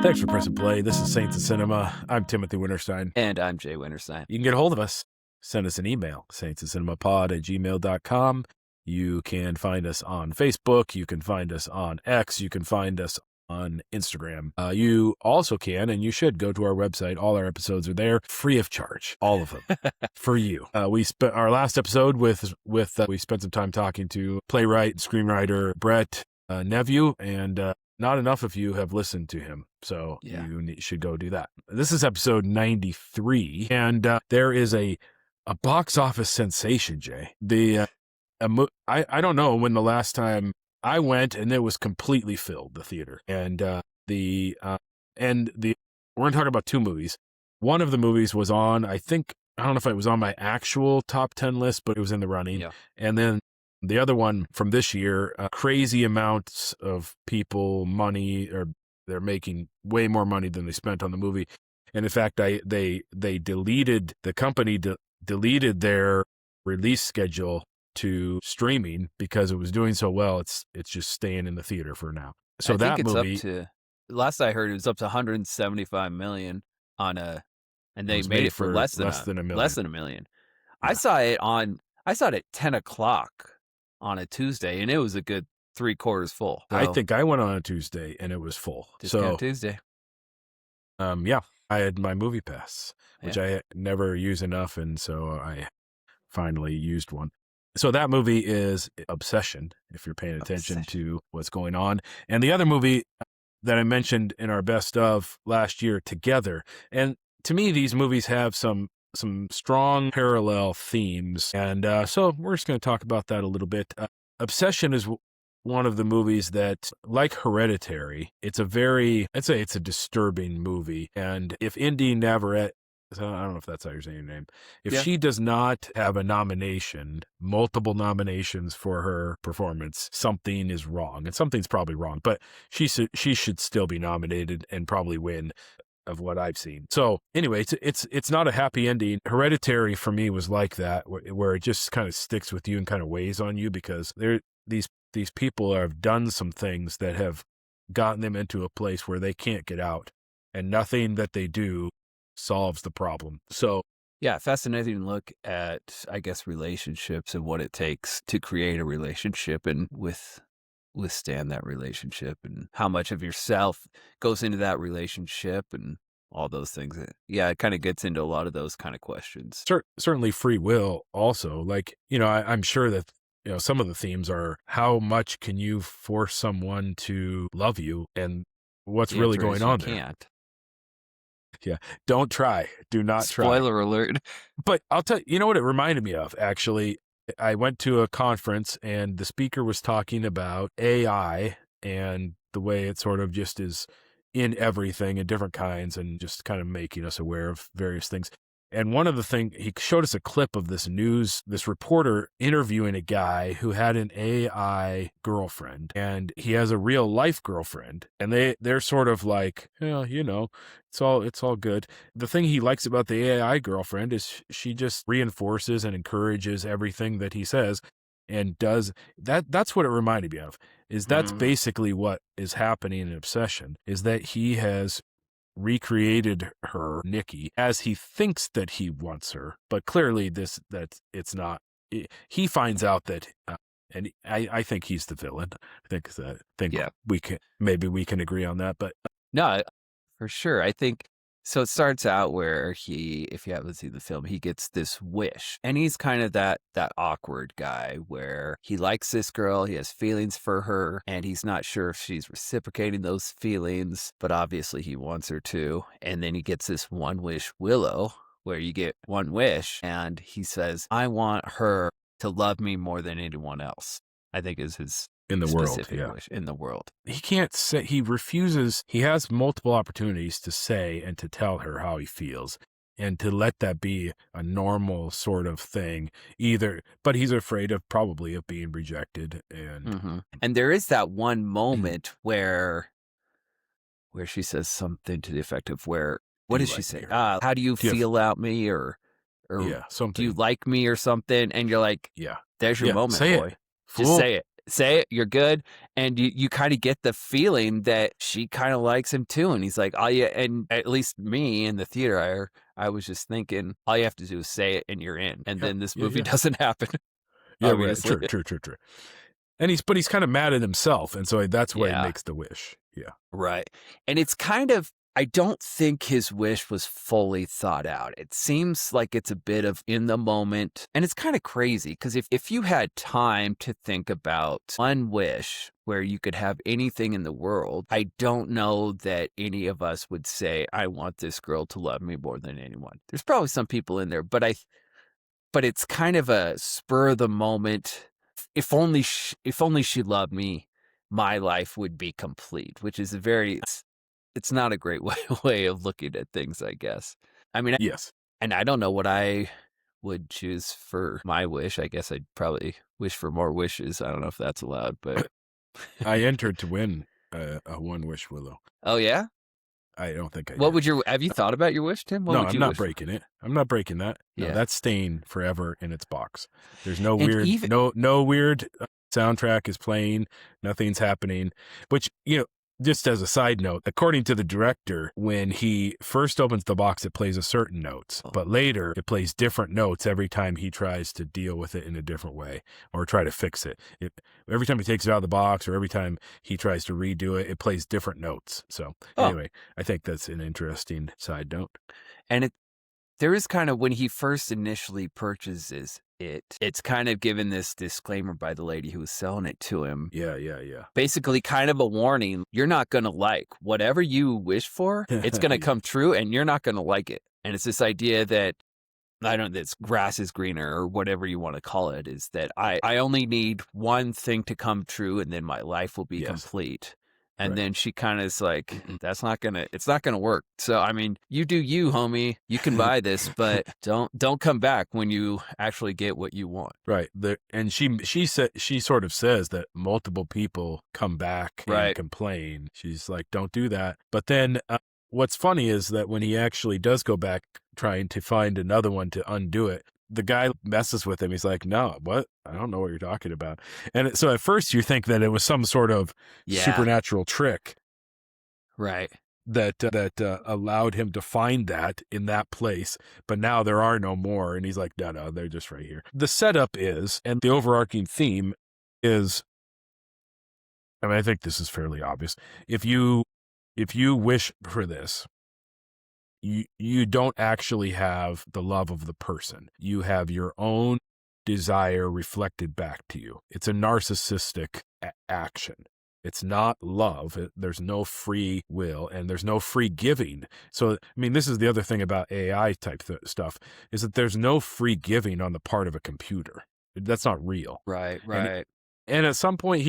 Thanks for pressing play. This is Saints of Cinema. I'm Timothy Winterstein. And I'm Jay Winterstein. You can get a hold of us. Send us an email, saintsofcinemapod@gmail.com. You can find us on Facebook. You can find us on X. You can find us on Instagram. You also can, and you should, go to our website. All our episodes are there, free of charge, all of them, for you. We spent our last episode with we spent some time talking to playwright, screenwriter Brett Neveu, and not enough of you have listened to him, so you should go do that. This is episode 93, and there is a box office sensation, Jay. I don't know when the last time I went and it was completely filled, the theater, and we're going to talk about two movies. One of the movies was on, I don't know if it was on my actual top 10 list, but it was in the running. Yeah. And then the other one from this year, crazy amounts of people, money, or they're making way more money than they spent on the movie. And in fact, the company deleted their release schedule to streaming because it was doing so well. It's just staying in the theater for now. So I think it's movie, up to, last I heard, it was up to 175 million and they made it for less than a million. Less than a million. Yeah. I saw it at 10 o'clock on a Tuesday, and it was a good 3/4 full. So, I think I went on a Tuesday and it was full. Discount Tuesday. I had my movie pass, which I never use enough, and so I finally used one. So that movie is Obsession, if you're paying attention to what's going on. And the other movie that I mentioned in our best of last year, Together. And to me, these movies have some strong parallel themes. And so we're just going to talk about that a little bit. Obsession is one of the movies that, like Hereditary, I'd say it's a disturbing movie. And if Indy Navarrete, I don't know if that's how you're saying your name, if she does not have a nomination, multiple nominations for her performance, something is wrong. And something's probably wrong, but she should still be nominated and probably win, of what I've seen. So anyway, it's not a happy ending. Hereditary for me was like that, where it just kind of sticks with you and kind of weighs on you, because these people have done some things that have gotten them into a place where they can't get out, and nothing that they do solves the problem. So fascinating look at, I guess, relationships and what it takes to create a relationship and withstand that relationship, and how much of yourself goes into that relationship and all those things. It kind of gets into a lot of those kind of questions. Certainly free will also. Like, I'm sure that some of the themes are, how much can you force someone to love you, and what's really going on there? Can't. Yeah, don't try. Do not try. Spoiler alert. But I'll tell you, what it reminded me of, actually. I went to a conference and the speaker was talking about AI and the way it sort of just is in everything, in different kinds, and just kind of making us aware of various things. And one of the things, he showed us a clip of this reporter interviewing a guy who had an AI girlfriend, and he has a real life girlfriend, and they're sort of like, it's all good. The thing he likes about the AI girlfriend is she just reinforces and encourages everything that he says, and does that. That's what it reminded me of. That's basically what is happening in Obsession, is that he has recreated her, Nikki, as he thinks that he wants her, but clearly it's not. He finds out that, and I think he's the villain. We can agree on that, but no, for sure. I think so. It starts out where if you haven't seen the film, he gets this wish, and he's kind of that awkward guy where he likes this girl, he has feelings for her, and he's not sure if she's reciprocating those feelings, but obviously he wants her to. And then he gets this one wish, Willow, where you get one wish, and he says, I want her to love me more than anyone else, I think is his in the world, wish in the world. He can't say, he refuses. He has multiple opportunities to say and to tell her how he feels, and to let that be a normal sort of thing, but he's afraid of being rejected. And there is that one moment where she says something to the effect of, what does she say? How do you feel about me? Or something. Do you like me or something? And you're like, there's your moment, say boy. It. Just say it. say it, you're good. And you kind of get the feeling that she kind of likes him too. And he's like, oh yeah. And at least me in the theater, I was just thinking, all you have to do is say it and you're in. And Yeah, then this yeah, movie yeah. doesn't happen. Yeah, right. Obviously. True. And he's kind of mad at himself, and so that's why he Yeah. makes the wish. Yeah. Right. And it's kind of, I don't think his wish was fully thought out. It seems like it's a bit of in the moment. And it's kind of crazy because if you had time to think about one wish where you could have anything in the world, I don't know that any of us would say, I want this girl to love me more than anyone. There's probably some people in there, but it's kind of a spur of the moment. If only she loved me, my life would be complete, which is it's not a great way of looking at things, I guess. I mean, Yes. and I don't know what I would choose for my wish. I guess I'd probably wish for more wishes. I don't know if that's allowed, but I entered to win a one wish willow. oh yeah. I don't think I What did. would have you thought about your wish, Tim? What No, would I'm you not wish for? breaking it. I'm not breaking that. No, Yeah. that's staying forever in its box. There's no And weird, even- no weird soundtrack is playing. Nothing's happening. Which, just as a side note, according to the director, when he first opens the box, it plays a certain notes, but later it plays different notes every time he tries to deal with it in a different way or try to fix it. Every time he takes it out of the box or every time he tries to redo it, it plays different notes. So anyway, I think that's an interesting side note. And there is kind of, when he first initially purchases it's kind of given this disclaimer by the lady who was selling it to him. Yeah. Basically kind of a warning. You're not going to like whatever you wish for. It's going to come true and you're not going to like it. And it's this idea that, I don't know, that's grass is greener or whatever you want to call it, is that I only need one thing to come true and then my life will be complete. And then she kind of is like, it's not gonna work. So, I mean, you do you, homie. You can buy this, but don't come back when you actually get what you want. Right. And she sort of says that multiple people come back and complain. She's like, don't do that. But then what's funny is that when he actually does go back trying to find another one to undo it, the guy messes with him. He's like, no, what? I don't know what you're talking about. And so at first you think that it was some sort of supernatural trick. Right. That allowed him to find that in that place. But now there are no more. And he's like, no, they're just right here. The setup is, and the overarching theme is, I mean, I think this is fairly obvious. If you wish for this, you don't actually have the love of the person. You have your own desire reflected back to you. It's a narcissistic action. It's not love. There's no free will and there's no free giving. So, I mean, this is the other thing about AI type stuff, is that there's no free giving on the part of a computer. That's not real. Right. And at some point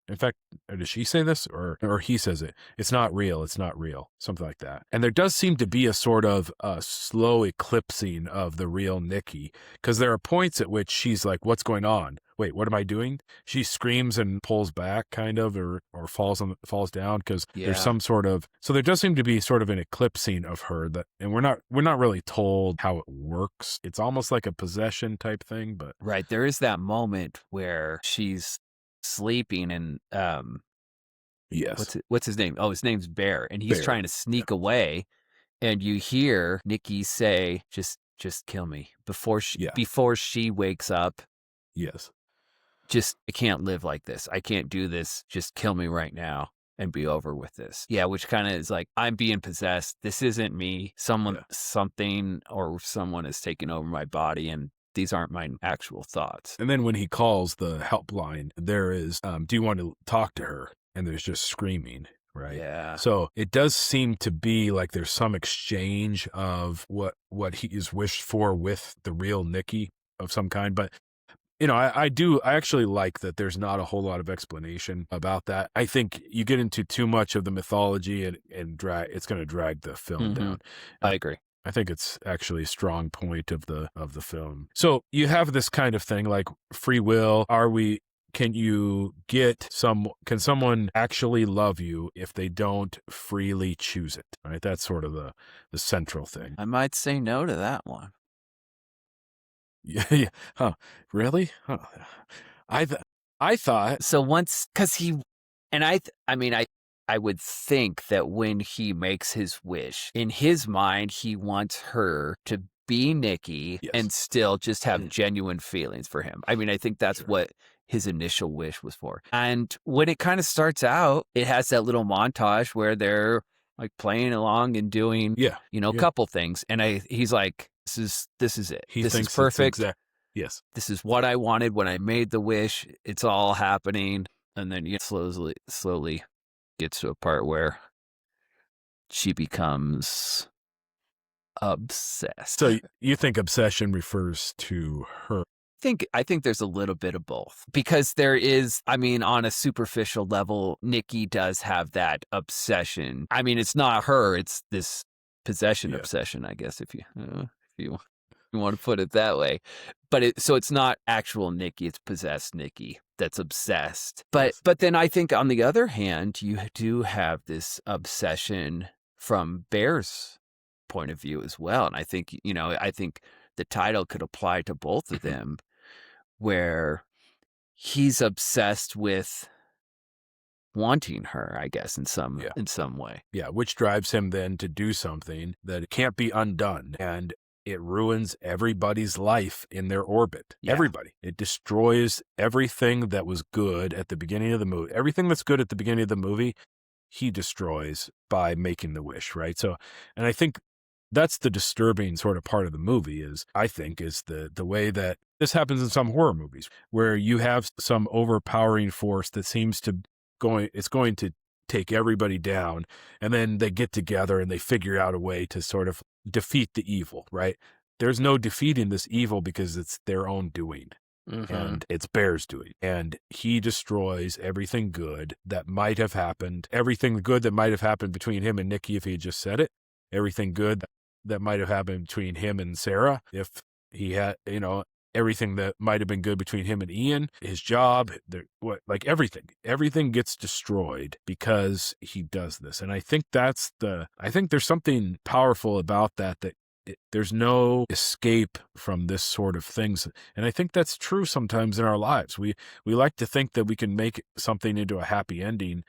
in fact, does she say this or he says it? It's not real. It's not real. Something like that. And there does seem to be a sort of a slow eclipsing of the real Nikki, because there are points at which she's like, what's going on? Wait, what am I doing? She screams and pulls back kind of, or falls down because there's some sort of, so there does seem to be sort of an eclipsing of her and we're not really told how it works. It's almost like a possession type thing, but. Right. There is that moment where she's sleeping and yes, what's his name? Oh, his name's Bear, and he's trying to sneak away, and you hear Nikki say, just kill me before she wakes up. Yes. I can't live like this. I can't do this. Just kill me right now and be over with this. Yeah, which kind of is like, I'm being possessed. This isn't me. Something or someone is taking over my body, and these aren't my actual thoughts. And then when he calls the helpline, there is, do you want to talk to her? And there's just screaming, right? Yeah. So it does seem to be like there's some exchange of what he is wished for with the real Nikki of some kind. But, I actually like that there's not a whole lot of explanation about that. I think you get into too much of the mythology and it's going to drag the film down. I agree. I think it's actually a strong point of the film. So you have this kind of thing like free will. Can someone actually love you if they don't freely choose it? Right? That's sort of the central thing. I might say no to that one. Yeah. Huh. Really? Huh. I thought So once, because I mean, I would think that when he makes his wish, in his mind, he wants her to be Nikki yes, and still just have Mm. genuine feelings for him. I mean, I think that's Sure. what his initial wish was for. And when it kind of starts out, it has that little montage where they're like playing along and doing, Yeah, a yeah. couple things. And he's like, this is it. He This is thinks it's perfect. yes, This is what I wanted when I made the wish. It's all happening. And then you slowly gets to a part where she becomes obsessed. So you think obsession refers to her? I think there's a little bit of both, because there is, I mean, on a superficial level, Nikki does have that obsession. I mean, it's not her, it's this possession Yeah. obsession, I guess, if you want to put it that way. But it's not actual Nikki, it's possessed Nikki that's obsessed. But Yes. but then I think on the other hand, you do have this obsession from Bear's point of view as well. And I think, I think the title could apply to both of them, where he's obsessed with wanting her, I guess, in some way. Yeah, which drives him then to do something that can't be undone. And it ruins everybody's life in their orbit. Yeah. Everybody. It destroys everything that was good at the beginning of the movie. Everything that's good at the beginning of the movie, he destroys by making the wish, right? So, and I think that's the disturbing sort of part of the movie is the way that this happens in some horror movies, where you have some overpowering force that seems to it's going to take everybody down, and then they get together and they figure out a way to sort of defeat the evil, right? There's no defeating this evil because it's their own doing. And it's Bear's doing. And he destroys everything good that might have happened, everything good that might have happened between him and Nikki if he had just said it, everything good that might have happened between him and Sarah if he had, everything that might have been good between him and Ian, his job, everything gets destroyed because he does this. And I think I think there's something powerful about that there's no escape from this sort of things. And I think that's true sometimes in our lives. We like to think that we can make something into a happy ending,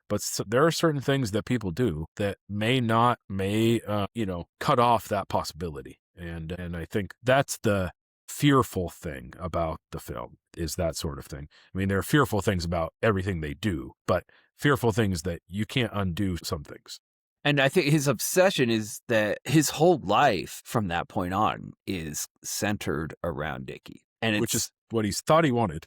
but there are certain things that people do that may cut off that possibility. And I think that's the fearful thing about the film, is that sort of thing. I mean, there are fearful things about everything they do, but fearful things that you can't undo some things. And I think his obsession is that his whole life from that point on is centered around Nikki, and which is what he's thought he wanted.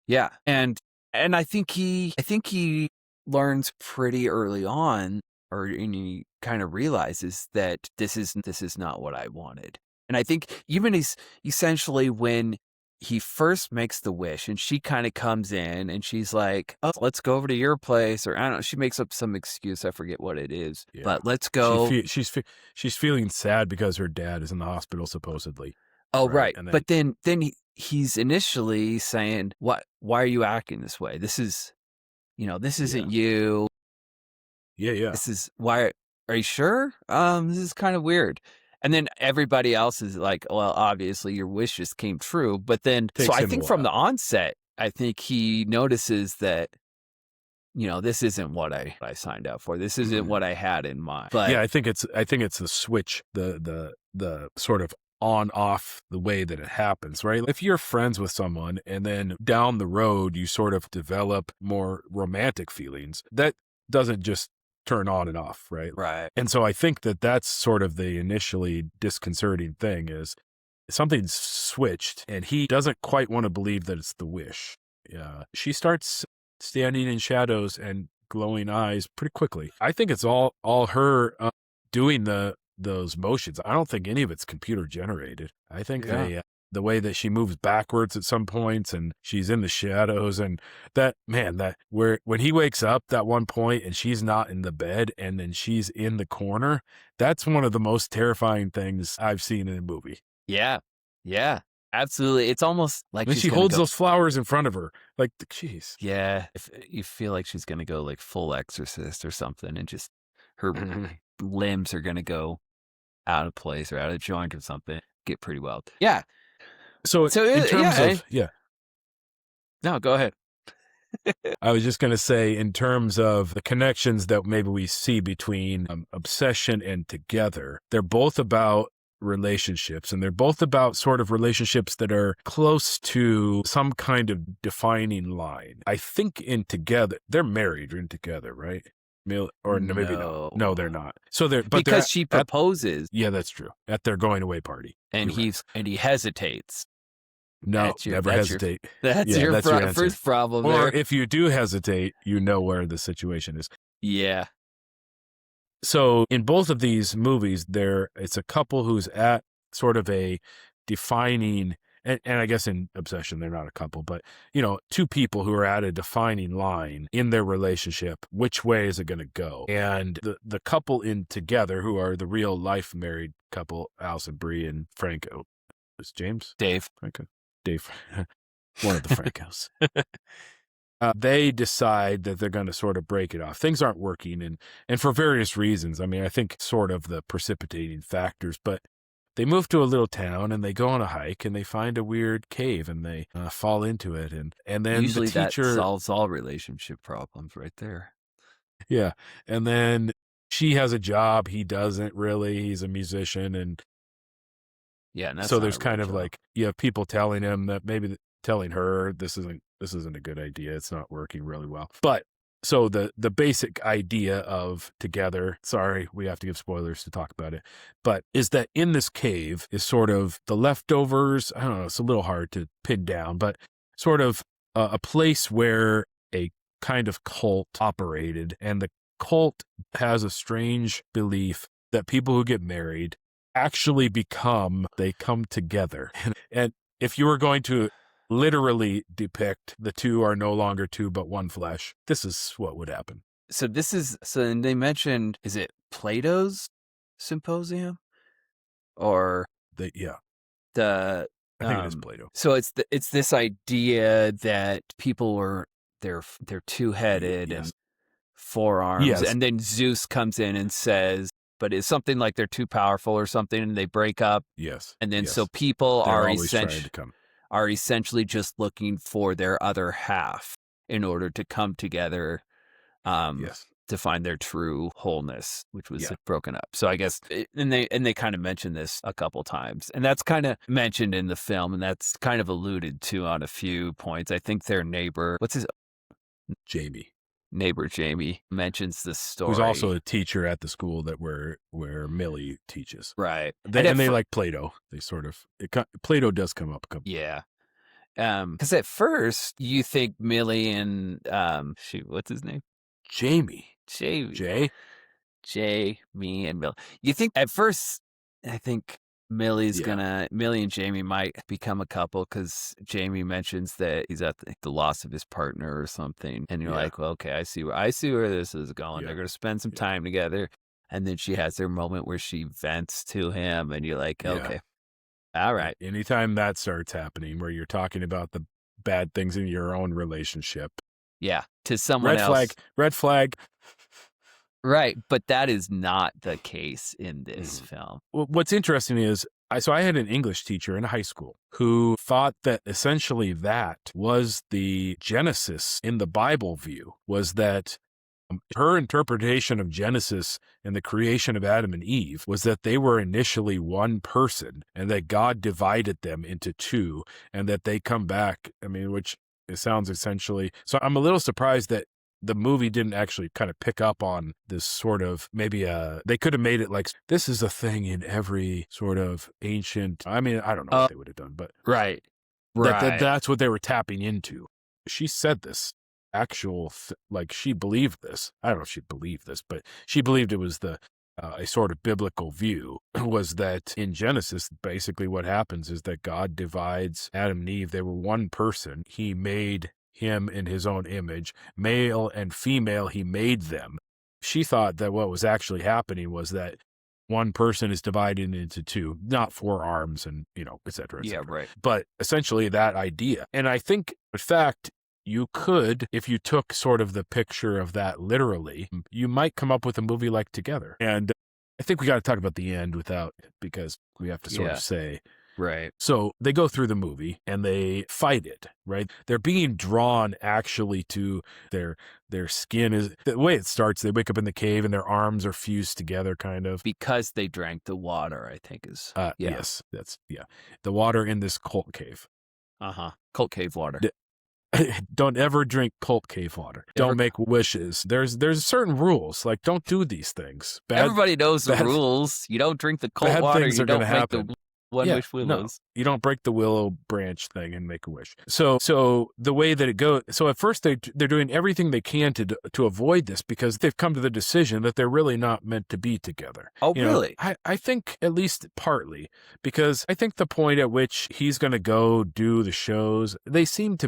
Yeah, and I think he learns pretty early on, and he kind of realizes that this is not what I wanted. And I think even essentially when he first makes the wish and she kind of comes in and she's like, oh, let's go over to your place, or I don't know, she makes up some excuse, I forget what it is, but let's go. She's feeling sad because her dad is in the hospital supposedly. Oh, right. But then he's initially saying, why are you acting this way? This is, this isn't you. Yeah. This is why. Are you sure? This is kind of weird. And then everybody else is like, well, obviously your wish just came true. But then, so I think from the onset, I think he notices that, this isn't what I signed up for. This isn't what I had in mind. But yeah, I think it's the switch, the sort of on off the way that it happens, right? If you're friends with someone and then down the road you sort of develop more romantic feelings, that doesn't just turn on and off, right? Right. And so I think that's sort of the initially disconcerting thing, is something's switched and he doesn't quite want to believe that it's the wish. Yeah. She starts standing in shadows and glowing eyes pretty quickly. I think it's all her doing those motions. I don't think any of it's computer generated. I think the way that she moves backwards at some points and she's in the shadows, and when he wakes up that one point and she's not in the bed and then she's in the corner, that's one of the most terrifying things I've seen in a movie. Yeah. Yeah. Absolutely. It's almost like when she holds those flowers in front of her, like, jeez. Yeah. If you feel like she's going to go like full Exorcist or something, and just her limbs are going to go out of place or out of joint or something, get pretty wild. Yeah. So in terms of, No, go ahead. I was just going to say, in terms of the connections that maybe we see between Obsession and Together, they're both about relationships, and they're both about sort of relationships that are close to some kind of defining line. I think in Together, they're married in Together, right? Or no, maybe no. No, they're not. So they're but because she proposes. Yeah, that's true. At their going away party, and he hesitates. No, never hesitate. That's your first problem. Or if you do hesitate, you know where the situation is. Yeah. So in both of these movies, it's a couple who's at sort of a defining, and I guess in Obsession, they're not a couple, but, two people who are at a defining line in their relationship. Which way is it going to go? And the couple in Together, who are the real life married couple, Alison Brie and Franco. Is James? Dave. Franco. Dave. One of the Francos. They decide that they're going to sort of break it off. Things aren't working, and for various reasons. I mean, I think sort of the precipitating factors, but they move to a little town and they go on a hike and they find a weird cave and they fall into it. And then usually the teacher that solves all relationship problems right there. Yeah. And then she has a job. He doesn't really. He's a musician. And yeah, so there's kind of like, you have people telling him that maybe telling her this isn't a good idea. It's not working really well. But so the basic idea of Together, sorry, we have to give spoilers to talk about it, but is that in this cave is sort of the leftovers. I don't know, it's a little hard to pin down, but sort of a place where a kind of cult operated, and the cult has a strange belief that people who get married actually they come together. And if you were going to literally depict the two are no longer two but one flesh, this is what would happen. And they mentioned, is it Plato's Symposium? Or I think it is Plato. So it's this idea that people they're two-headed and forearms, and then Zeus comes in and says, but it's something like they're too powerful or something, and they break up. Yes. And then so people are are essentially just looking for their other half in order to come together to find their true wholeness, which was broken up. So I guess, and they kind of mentioned this a couple times, and that's kind of mentioned in the film, and that's kind of alluded to on a few points. I think their neighbor, neighbor Jamie mentions this story. Who's also a teacher at the school that where Millie teaches. Right. They like Plato. They sort of, Plato does come up a couple. Yeah. Because at first you think Millie and what's his name? Jamie and Millie. You think at first, I think Millie and Jamie might become a couple, because Jamie mentions that he's at the loss of his partner or something, and you're like, well, okay, I see where this is going. Yeah. They're going to spend some time together, and then she has their moment where she vents to him, and you're like, okay, all right. Anytime that starts happening, where you're talking about the bad things in your own relationship, to someone else, red flag. Right, but that is not the case in this film. Well, what's interesting is, I had an English teacher in high school who thought that essentially that was the Genesis in the Bible view, was that her interpretation of Genesis and the creation of Adam and Eve was that they were initially one person, and that God divided them into two, and that they come back. I mean, which it sounds essentially. So I'm a little surprised that the movie didn't actually kind of pick up on this sort of, maybe they could have made it like, this is a thing in every sort of ancient, I mean, I don't know what they would have done, but right. That's what they were tapping into. She said this like she believed this. I don't know if she believed this, but she believed it was a sort of biblical view, was that in Genesis, basically what happens is that God divides Adam and Eve. They were one person. He made him in his own image, male and female, he made them. She thought that what was actually happening was that one person is divided into two, not four arms and, et cetera, et cetera. Yeah, right. But essentially that idea. And I think, in fact, you could, if you took sort of the picture of that literally, you might come up with a movie like Together. And I think we got to talk about the end because we have to sort of say, Right. So they go through the movie and they fight it, right? They're being drawn actually to their skin is the way it starts. They wake up in the cave and their arms are fused together, kind of. Because they drank the water, I think is. Yeah. Yes, the water in this cult cave. Cult cave water. Don't ever drink cult cave water. Don't make wishes. There's certain rules. Like, don't do these things. Everybody knows the rules. You don't drink the cold bad water. things You are don't gonna make happen. the one wish willows. No, you don't break the willow branch thing and make a wish. So the way that it goes. So at first they're doing everything they can to avoid this because they've come to the decision that they're really not meant to be together. Oh, really? I think at least partly because I think the point at which he's going to go do the shows, that seems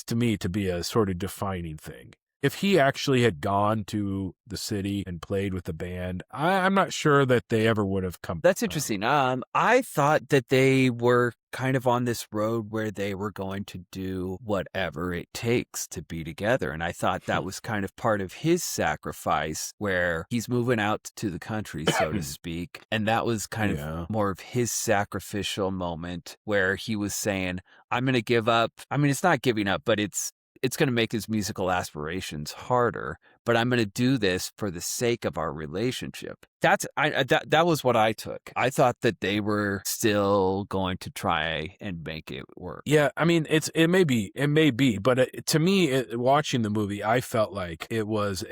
to me to be a sort of defining thing. If he actually had gone to the city and played with the band, I'm not sure that they ever would have come. That's interesting. I thought that they were kind of on this road where they were going to do whatever it takes to be together. And I thought that was kind of part of his sacrifice where he's moving out to the country, so to speak. And that was kind of more of his sacrificial moment where he was saying, I'm going to give up. I mean, it's not giving up, but it's going to make his musical aspirations harder, but I'm going to do this for the sake of our relationship. That was what I took. I thought that they were still going to try and make it work. Yeah, I mean, it may be, but to me, watching the movie, I felt like it was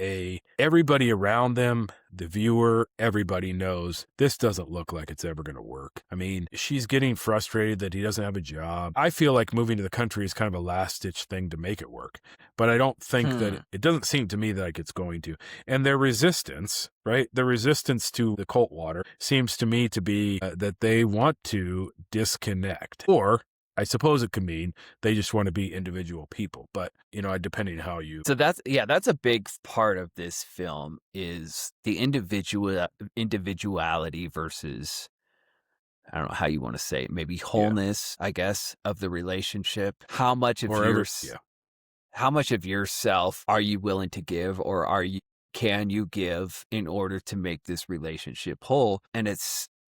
everybody around them, the viewer, everybody knows this doesn't look like it's ever going to work. I mean, she's getting frustrated that he doesn't have a job. I feel like moving to the country is kind of a last-ditch thing to make it work, but I don't think that it doesn't seem to me like it's going to. And their resistance, right? The resistance to the cult water seems to me to be that they want to disconnect, or I suppose it could mean they just want to be individual people, but depending how you. So that's a big part of this film is the individuality versus, I don't know how you want to say it, maybe wholeness, I guess, of the relationship. How much of yourself are you willing to give, or can you give in order to make this relationship whole? And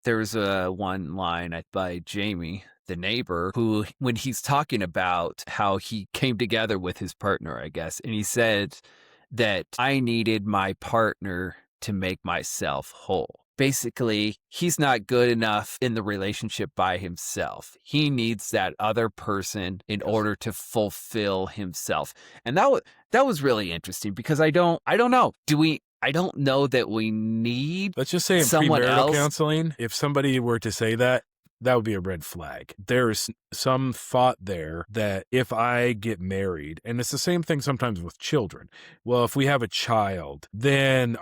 there's one line by Jamie, the neighbor, who, when he's talking about how he came together with his partner, I guess, and he said that I needed my partner to make myself whole. Basically, he's not good enough in the relationship by himself. He needs that other person in order to fulfill himself. And that was really interesting because I don't know. I don't know that we need, let's just say, in someone premarital else. Counseling, if somebody were to say that would be a red flag. There's some thought there that if I get married, and it's the same thing sometimes with children. Well, if we have a child, then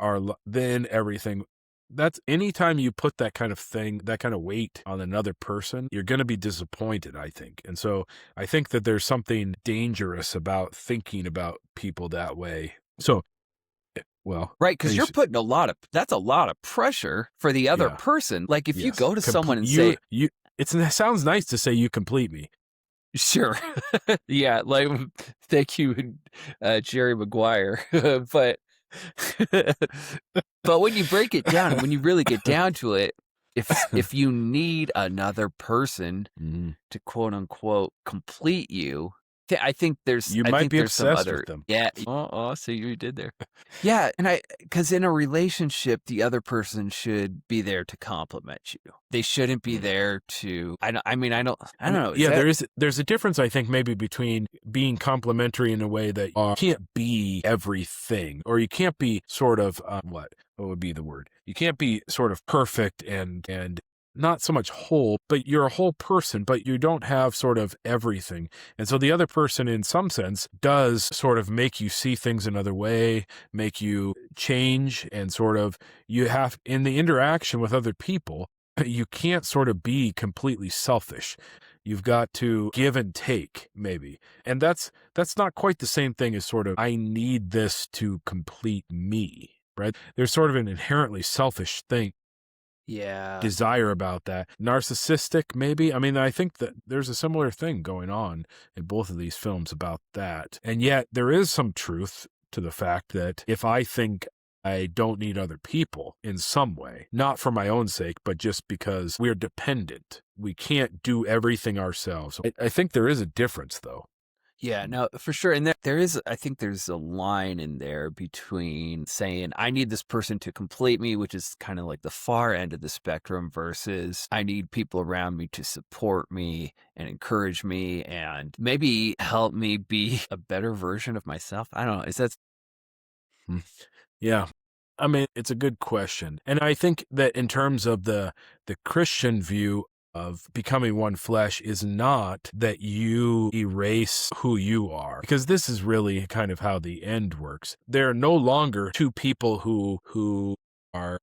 everything. That's anytime you put that kind of thing, that kind of weight on another person, you're going to be disappointed, I think. And so I think that there's something dangerous about thinking about people that way. So, well, right, because you're putting that's a lot of pressure for the other person. Like if you go to someone and say, it sounds nice to say you complete me. Sure. Yeah, like thank you, Jerry Maguire. But when you break it down, when you really get down to it, if you need another person to quote unquote complete you, I think there's might be obsessed with them. Yeah. So you did there. Yeah, and because in a relationship, the other person should be there to compliment you. They shouldn't be there to. I don't know. Yeah, there's a difference, I think, maybe between being complimentary in a way that you can't be everything, or you can't be sort of what would be the word? You can't be sort of perfect and not so much whole, but you're a whole person, but you don't have sort of everything. And so the other person, in some sense, does sort of make you see things another way, make you change, and sort of you have, in the interaction with other people, you can't sort of be completely selfish. You've got to give and take, maybe. And that's not quite the same thing as sort of, I need this to complete me, right? There's sort of an inherently selfish thing. Yeah. Desire about that. Narcissistic, maybe. I mean, I think that there's a similar thing going on in both of these films about that. And yet there is some truth to the fact that if I think I don't need other people in some way, not for my own sake, but just because we're dependent. We can't do everything ourselves. I think there is a difference, though. Yeah, no, for sure. And there is, I think there's a line in there between saying, I need this person to complete me, which is kind of like the far end of the spectrum, versus I need people around me to support me and encourage me and maybe help me be a better version of myself. I don't know. Is that? Yeah. I mean, it's a good question. And I think that in terms of the Christian view of becoming one flesh is not that you erase who you are, because this is really kind of how the end works. They're no longer two people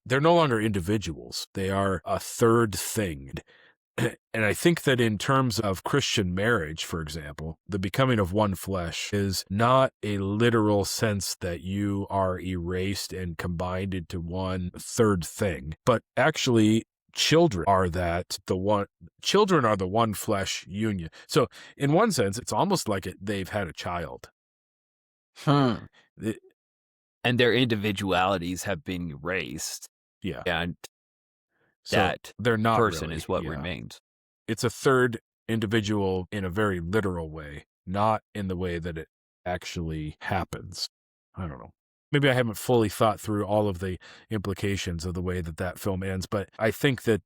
they're no longer individuals. They are a third thing. And I think that in terms of Christian marriage, for example, the becoming of one flesh is not a literal sense that you are erased and combined into one third thing, but actually children are the one flesh union. So in one sense, it's almost like they've had a child. And their individualities have been erased. Yeah. And so that they're not person really, is what remains. It's a third individual in a very literal way, not in the way that it actually happens. I don't know. Maybe I haven't fully thought through all of the implications of the way that film ends, but I think that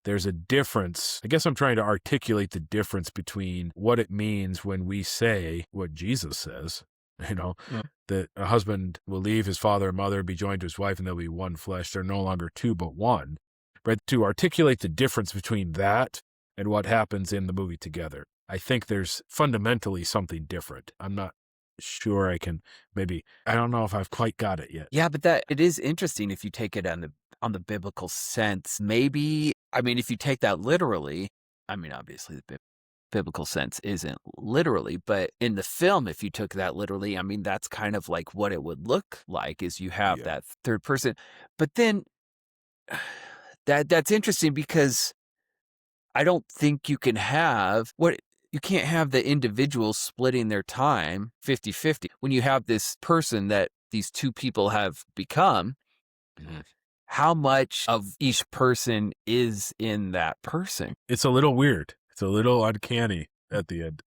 there's a difference. I guess I'm trying to articulate the difference between what it means when we say what Jesus says, that a husband will leave his father and mother, be joined to his wife, and they'll be one flesh. They're no longer two, but one. But to articulate the difference between that and what happens in the movie Together, I think there's fundamentally something different. I'm not sure I don't know if I've quite got it yet. Yeah, but it is interesting if you take it on the biblical sense. Maybe, I mean, if you take that literally, I mean, obviously the biblical sense isn't literally, but in the film, if you took that literally, I mean, that's kind of like what it would look like is you have that third person. But then that's interesting because I don't think you can you can't have the individuals splitting their time 50-50. When you have this person that these two people have become, how much of each person is in that person? It's a little weird. It's a little uncanny at the end.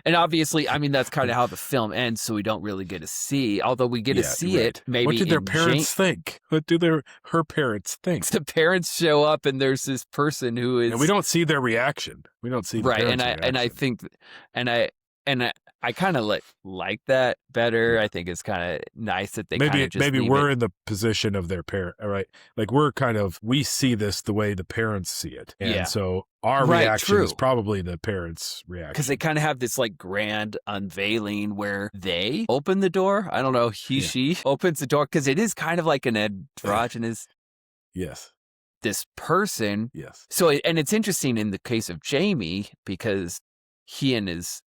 And obviously, I mean, that's kind of how the film ends, so we don't really get to see, although we get to see it maybe. What did their parents think? What do her parents think? The parents show up and there's this person who is... And we don't see their reaction. We don't see the parents' reaction. And I think... And I kind of like that better. I think it's kind of nice that they kind of just maybe we're in the position of their parent, right? Like we see this the way the parents see it, and so our reaction is probably the parents' reaction, because they kind of have this like grand unveiling where they open the door. I don't know, she opens the door because it is kind of like an androgynous. Yes. This person. Yes. So and it's interesting in the case of Jamie because he and his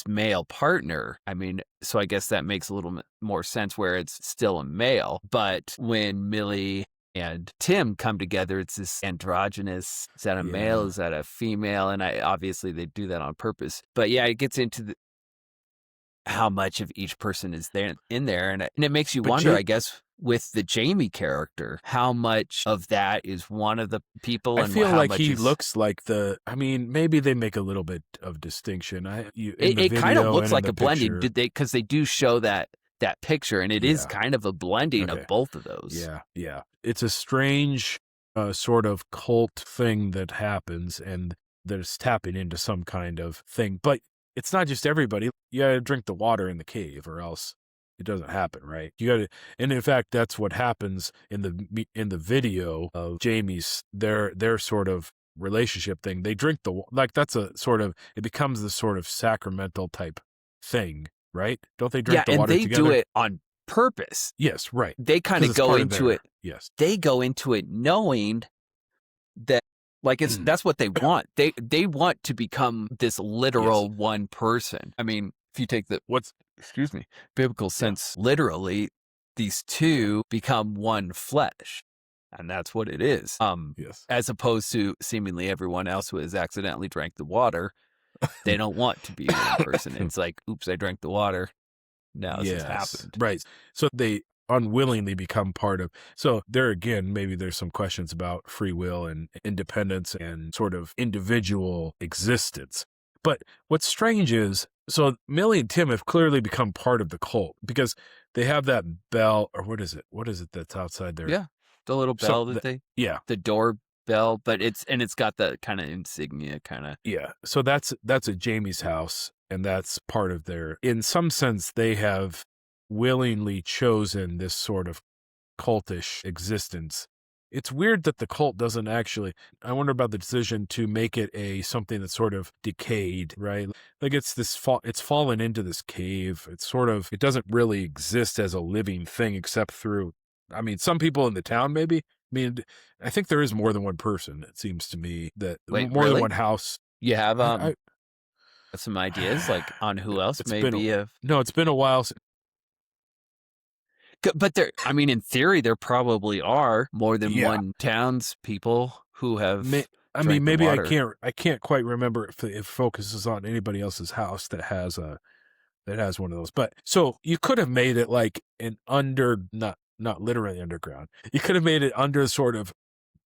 male partner, I mean, so I guess that makes a little more sense where it's still a male. But when Millie and Tim come together, it's this androgynous, is that a male? Is that a female? And obviously they do that on purpose. But yeah, it gets into how much of each person is there in there. And it makes you wonder, I guess, with the Jamie character, how much of that is one of the people? I feel like he looks like maybe they make a little bit of distinction. It kind of looks like a blending, because they do show that picture, and it is kind of a blending of both of those. Yeah. It's a strange sort of cult thing that happens, and there's tapping into some kind of thing. But it's not just everybody. You got to drink the water in the cave, or else it doesn't happen, right? You got to, and in fact, that's what happens in the video of Jamie's their sort of relationship thing. They drink that's a sort of, it becomes the sort of sacramental type thing, right? Don't they drink the water together? Yeah, and they do it on purpose. Yes, right. They kind of go into it. Yes, they go into it knowing that. Like that's what they want. They want to become this literal one person. I mean, if you take the biblical sense literally, these two become one flesh, and that's what it is. As opposed to seemingly everyone else who has accidentally drank the water, they don't want to be one person. It's like, oops, I drank the water. Now this has happened. Right. So they unwillingly become part of. So there again, maybe there's some questions about free will and independence and sort of individual existence. But what's strange is, so Millie and Tim have clearly become part of the cult because they have that bell, or what is it? What is it that's outside there? Yeah. The little bell that yeah. the doorbell, but it's got that kind of insignia kind of. Yeah. So that's at Jamie's house, and that's part of their, in some sense, they have willingly chosen this sort of cultish existence. It's weird that the cult doesn't actually, I wonder about the decision to make it something that's sort of decayed, right? Like it's fallen into this cave. It's sort of, it doesn't really exist as a living thing except through, I mean, some people in the town maybe. I mean, I think there is more than one person, it seems to me, that Wait, more really? than one house. You have some ideas like on who else maybe have. No, it's been a while. But there, I mean, in theory, there probably are more than one townspeople who have. I mean, maybe I can't quite remember if it focuses on anybody else's house that has one of those. But so you could have made it like an not literally underground. You could have made it under sort of,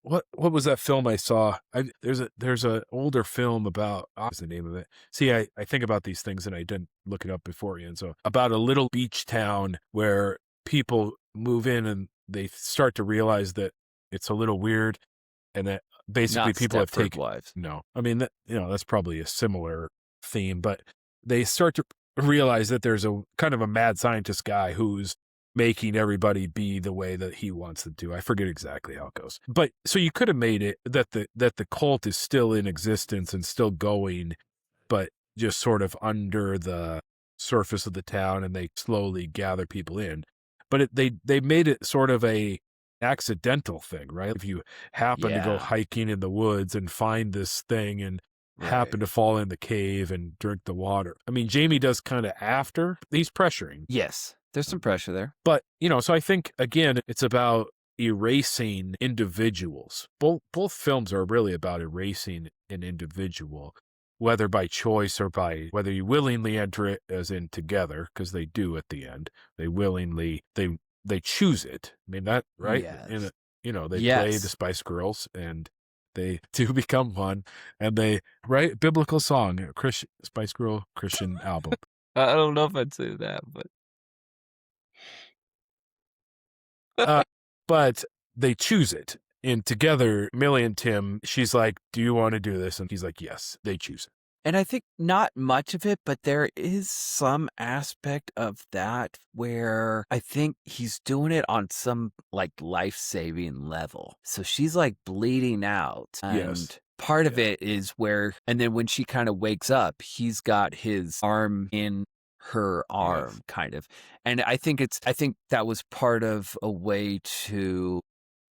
what was that film I saw? There's a older film about, what's the name of it? See, I think about these things and I didn't look it up beforehand. So about a little beach town where people move in and they start to realize that it's a little weird, and that basically Not people have taken Wives. No, I mean that's probably a similar theme, but they start to realize that there's a kind of a mad scientist guy who's making everybody be the way that he wants them to. I forget exactly how it goes, but so you could have made it that the cult is still in existence and still going, but just sort of under the surface of the town, and they slowly gather people in. But they made it sort of a accidental thing, right? If you happen to go hiking in the woods and find this thing and happen to fall in the cave and drink the water. I mean, Jamie does kind of after. He's pressuring. Yes, there's some pressure there. But, so I think, again, it's about erasing individuals. Both films are really about erasing an individual, whether by choice or by whether you willingly enter it, as in together, because they do at the end. They willingly, they choose it. I mean, that, right? Yes. They play the Spice Girls and they do become one, and they write biblical song, Christian Spice Girl Christian album. I don't know if I'd say that, but but they choose it. And together, Millie and Tim, she's like, "Do you want to do this?" And he's like, "Yes." They choose it. And I think not much of it, but there is some aspect of that where I think he's doing it on some like life-saving level. So she's like bleeding out. And part of it is where, and then when she kind of wakes up, he's got his arm in her arm kind of. And I think that was part of a way to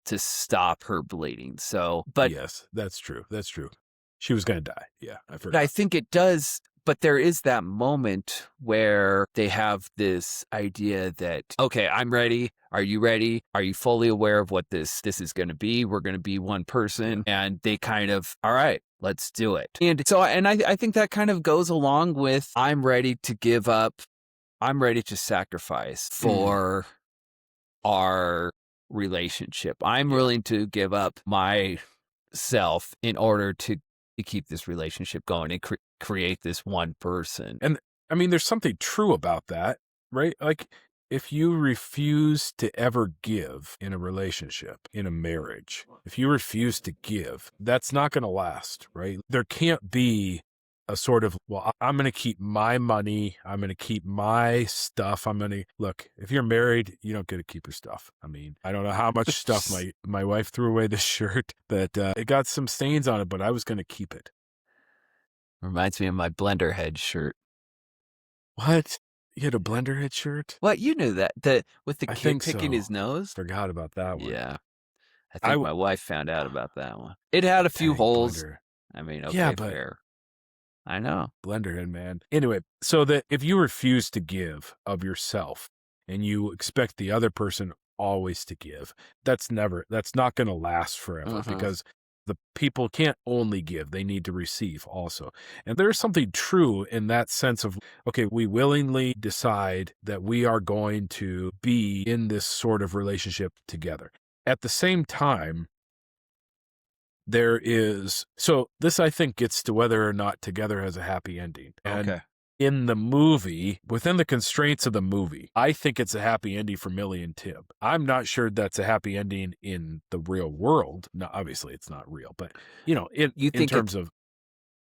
stop her bleeding. So, but yes, that's true. That's true. She was going to die. Yeah, I forgot. But I think it does. But there is that moment where they have this idea that, okay, I'm ready. Are you ready? Are you fully aware of what this is going to be? We're going to be one person. And they kind of, all right, let's do it. And so, I think that kind of goes along with, I'm ready to give up. I'm ready to sacrifice for our relationship. I'm willing to give up myself in order to keep this relationship going and create this one person. And I mean, there's something true about that, right? Like, if you refuse to ever give in a relationship, in a marriage, if you refuse to give, that's not going to last, right? There can't be a sort of, well, I'm going to keep my money. I'm going to keep my stuff. Look, if you're married, you don't get to keep your stuff. I mean, I don't know how much stuff my wife threw away this shirt that it got some stains on it, but I was going to keep it. Reminds me of my Blenderhead shirt. What? You had a Blenderhead shirt? What? You knew that. With the kid picking his nose? Forgot about that one. Yeah. I think my wife found out about that one. It had a few holes. I mean, okay, fair. I know. Blenderhead, man. Anyway, so that if you refuse to give of yourself and you expect the other person always to give, that's not going to last forever because the people can't only give, they need to receive also. And there's something true in that sense of, okay, we willingly decide that we are going to be in this sort of relationship together. At the same time, there is, so this I think gets to whether or not Together has a happy ending. And in the movie, within the constraints of the movie, I think it's a happy ending for Millie and Tim. I'm not sure that's a happy ending in the real world. No, obviously it's not real, but in terms of,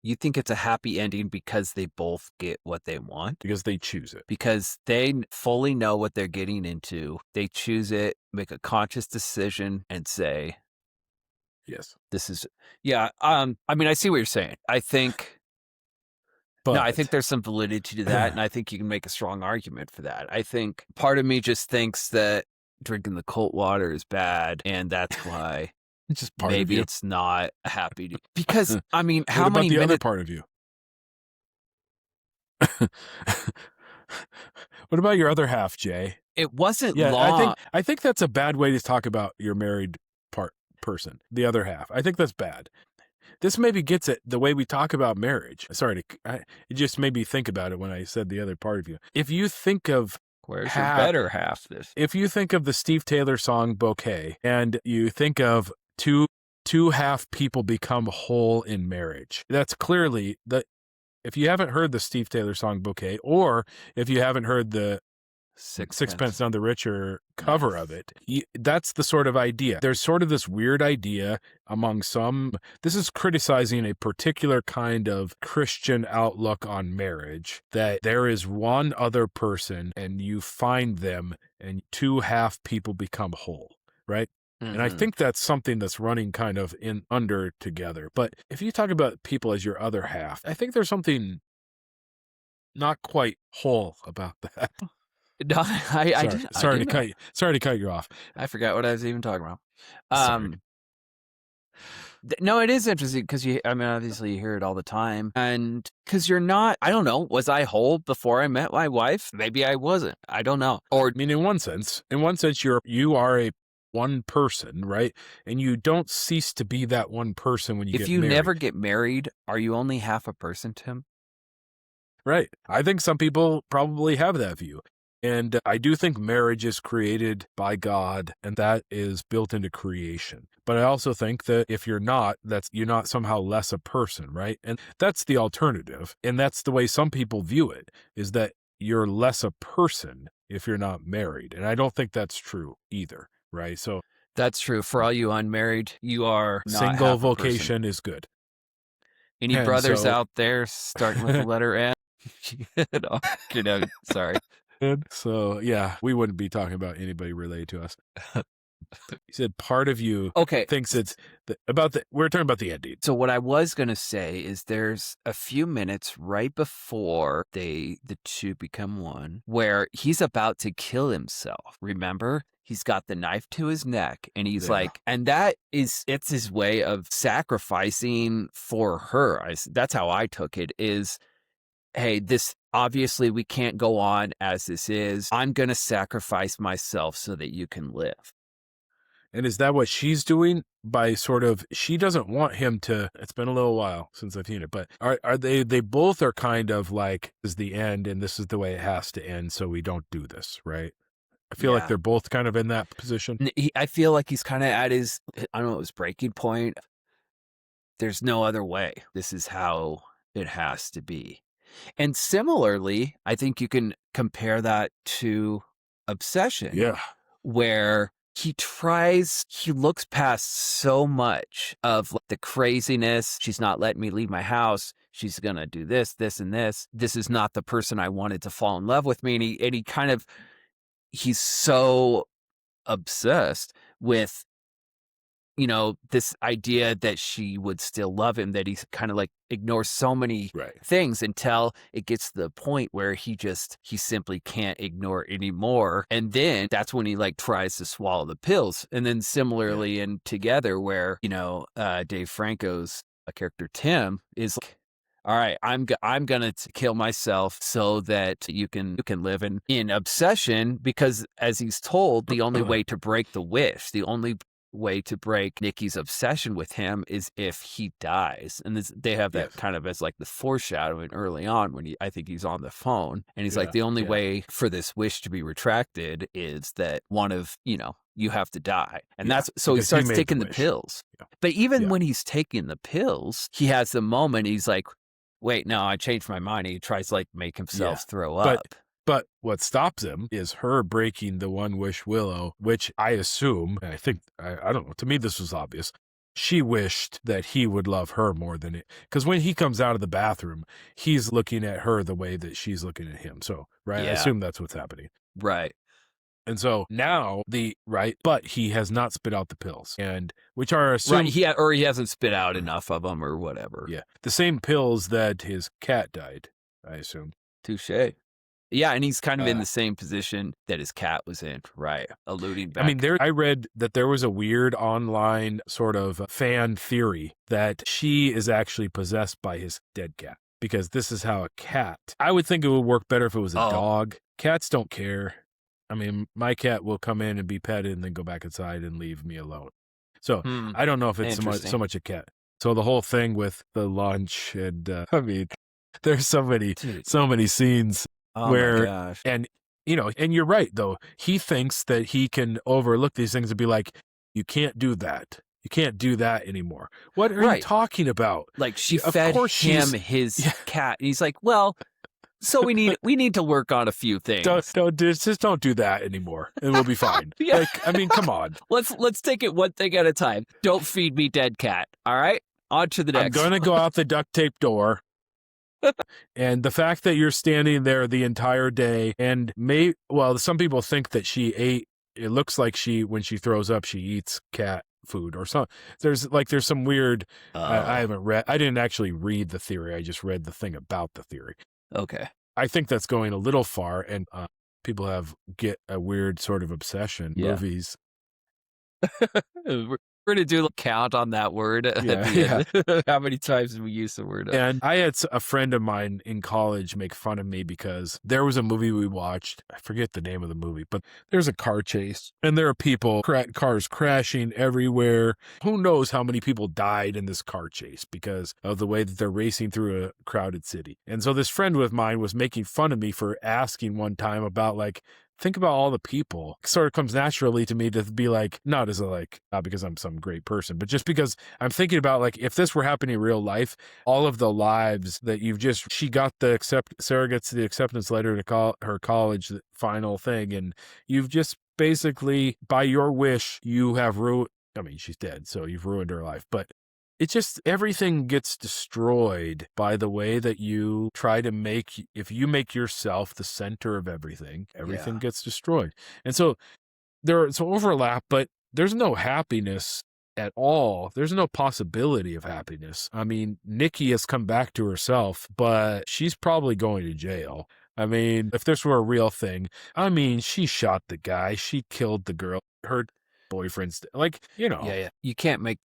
you think it's a happy ending because they both get what they want? because they choose it. Because they fully know what they're getting into. They choose it, make a conscious decision, and say, Yes. this is, I mean, I see what you're saying. I think there's some validity to that, and I think you can make a strong argument for that. I think part of me just thinks that drinking the cold water is bad, and that's why just part maybe of you. it's not happy. Because, I mean, how what many about the minutes... other part of you? What about your other half, Jay? It wasn't long. I think that's a bad way to talk about your married person, the other half. I think that's bad. This maybe gets at the way we talk about marriage. Sorry, it just made me think about it when I said the other part of you. If you think of where's your better half, if you think of the Steve Taylor song Bouquet, and you think of two half people become whole in marriage, that's clearly the. If you haven't heard the Steve Taylor song Bouquet, or if you haven't heard the Sixpence None the Richer cover of it, that's the sort of idea. There's sort of this weird idea among some. This is criticizing a particular kind of Christian outlook on marriage, that there is one other person and you find them and two half people become whole, right? Mm-hmm. And I think that's something that's running kind of in under Together. But if you talk about people as your other half, I think there's something not quite whole about that. No, sorry to cut you off. I forgot what I was even talking about. No, it is interesting because obviously you hear it all the time, and because you're not. I don't know. Was I whole before I met my wife? Maybe I wasn't. I don't know. Or I mean, in one sense, you are a one person, right? And you don't cease to be that one person when you get married. If you never get married, are you only half a person, Tim? Right. I think some people probably have that view. And I do think marriage is created by God, and that is built into creation. But I also think that if you're not, you're not somehow less a person, right? And that's the alternative. And that's the way some people view it, is that you're less a person if you're not married. And I don't think that's true either, right? So that's true. For all you unmarried, you are not single vocation is good. Any brothers out there starting with the letter N? Sorry. So, yeah, we wouldn't be talking about anybody related to us. You said part of you thinks it's we're talking about the ending. So what I was going to say is there's a few minutes right before the two become one where he's about to kill himself. Remember? He's got the knife to his neck and he's like, and it's his way of sacrificing for her. That's how I took it is, hey, this obviously we can't go on as this is. I'm going to sacrifice myself so that you can live. And is that what she's doing by sort of, she doesn't want him to, it's been a little while since I've seen it, but are they both are kind of like, this is the end and this is the way it has to end, so we don't do this, right? I feel like they're both kind of in that position. I feel like he's kind of at his, I don't know, his breaking point. There's no other way. This is how it has to be. And similarly, I think you can compare that to Obsession. Yeah. Where he looks past so much of the craziness. She's not letting me leave my house. She's going to do this, this, and this. This is not the person I wanted to fall in love with me. And he kind of, he's so obsessed with, this idea that she would still love him, that he's kind of like ignores so many things until it gets to the point where he simply can't ignore it anymore. And then that's when he tries to swallow the pills. And then similarly in Together, where, Dave Franco's character Tim is like, all right, I'm gonna kill myself so that you can live in Obsession, because as he's told, the only way to break the wish, the only way to break Nikki's obsession with him is if he dies. And they have that Yes. kind of as like the foreshadowing early on when I think he's on the phone. And he's like, the only Yeah. way for this wish to be retracted is that one of, you have to die. And Yeah, so he because he starts made the taking the wish. pills. Yeah. But even Yeah. when he's taking the pills, he has the moment he's like, wait, no, I changed my mind. He tries to like make himself throw up. But what stops him is her breaking the one wish Willow, which I assume, and I think, I don't know, to me this was obvious. She wished that he would love her more than it. Because when he comes out of the bathroom, he's looking at her the way that she's looking at him. So, right? I Yeah. assume that's what's happening. Right. And so now but he has not spit out the pills, and which are assumed, Right. Or he hasn't spit out enough of them or whatever. yeah, the same pills that his cat died, I assume. Touche. Yeah, and he's kind of in the same position that his cat was in, right? Alluding back. I mean, I read that there was a weird online sort of fan theory that she is actually possessed by his dead cat, because this is how a cat, I would think it would work better if it was a dog. Cats don't care. I mean, my cat will come in and be petted and then go back inside and leave me alone. So I don't know if it's so much a cat. So the whole thing with the lunch and, I mean, there's so many scenes. Oh where, my gosh. And, and you're right, though. He thinks that he can overlook these things and be like, you can't do that. You can't do that anymore. What are you talking about? Like she Of fed course him his cat. And he's like, well, so we need to work on a few things. Just don't do that anymore and we'll be fine. Yeah. Like, I mean, come on. Let's take it one thing at a time. Don't feed me dead cat. All right? On to the next. I'm going to go out the duct tape door. And the fact that you're standing there the entire day and some people think that she ate, it looks like when she throws up, she eats cat food or something. There's some weird, I didn't actually read the theory. I just read the thing about the theory. Okay. I think that's going a little far, and people get a weird sort of obsession. Yeah. Movies. We're going to do a count on that word at the end. How many times did we use the word? And I had a friend of mine in college make fun of me because there was a movie we watched. I forget the name of the movie, but there's a car chase and there are people, cars crashing everywhere. Who knows how many people died in this car chase because of the way that they're racing through a crowded city. And so this friend of mine was making fun of me for asking one time about think about all the people. It sort of comes naturally to me to be like, not because I'm some great person, but just because I'm thinking about if this were happening in real life, all of the lives that she got Sarah gets the acceptance letter to her college, the final thing. And you've just basically, by your wish, you have she's dead, so you've ruined her life. But it's just everything gets destroyed by the way that you try to if you make yourself the center of everything gets destroyed. And so there's overlap, but there's no happiness at all. There's no possibility of happiness. I mean, Nikki has come back to herself, but she's probably going to jail. I mean, if this were a real thing, she shot the guy, she killed the girl, her boyfriend's Yeah. You can't make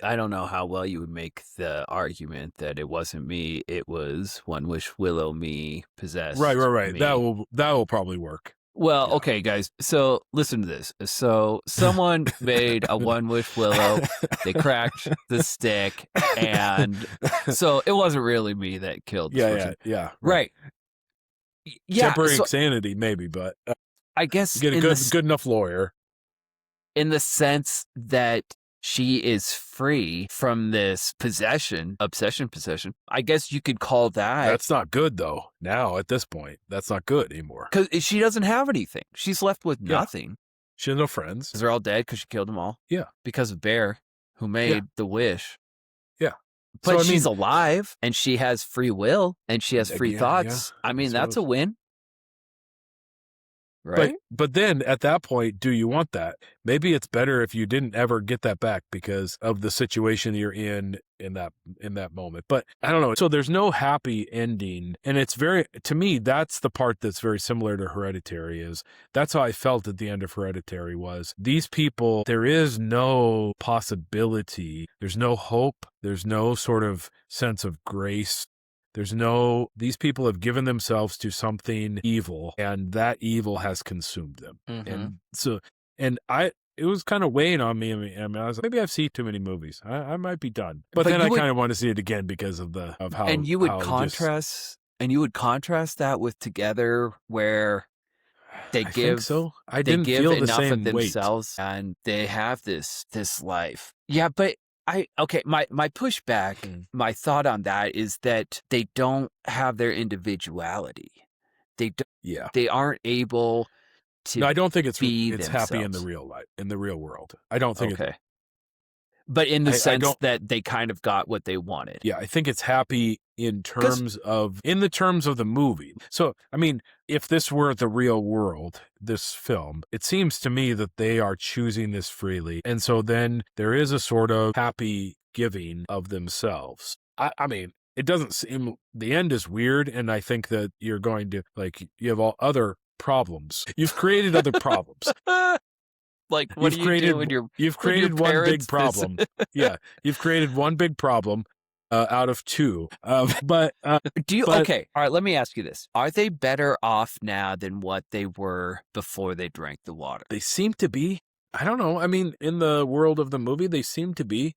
I don't know how well you would make the argument that it wasn't me, it was One Wish Willow me possessed. Right. Me. That will probably work. Well, okay, guys. So listen to this. So someone made a One Wish Willow. They cracked the stick, and so it wasn't really me that killed this person. Yeah. Right. Yeah. Temporary insanity, maybe, but I guess get a good enough lawyer. In the sense that she is free from this obsession. I guess you could call that. That's not good, though. Now, at this point, that's not good anymore. Because she doesn't have anything. She's left with nothing. She has no friends. Because they're all dead because she killed them all. Yeah. Because of Bear, who made the wish. Yeah. But she's alive, and she has free will, and she has free thoughts. Yeah, I mean, that's a win. Right. But then at that point, do you want that? Maybe it's better if you didn't ever get that back because of the situation you're in that moment. But I don't know. So there's no happy ending. And it's to me, that's the part that's very similar to Hereditary. That's how I felt at the end of Hereditary was these people, there is no possibility. There's no hope. There's no sort of sense of grace. These people have given themselves to something evil, and that evil has consumed them. Mm-hmm. And it was kind of weighing on me. I was like, maybe I've seen too many movies. I might be done. But then you I would kind of want to see it again because of how and you would how just contrast that with Together, where they I think give so. I didn't feel the enough of same weight. themselves and they have this life. Yeah, but my pushback, Mm. my thought on that is that they don't have their individuality. They don't, Yeah. they aren't able No, to I don't think be it's happy in the themselves. real life, in the real world. I don't think it Okay. But in the I sense don't that they kind of got what they wanted. yeah, I think it's happy in 'Cause the terms of the movie. So, I mean, if this were the real world, this film, it seems to me that they are choosing this freely. And so then there is a sort of happy giving of themselves. I mean, it doesn't seem the end is weird, and I think that you're going to like you have all other problems. You've created other problems. like, what do you do when your You've when your created one big parents problem. Yeah, you've created one big problem out of two. But Do you but okay? All right, let me ask you this. Are they better off now than what they were before they drank the water? they seem to be. I don't know. I mean, in the world of the movie, they seem to be.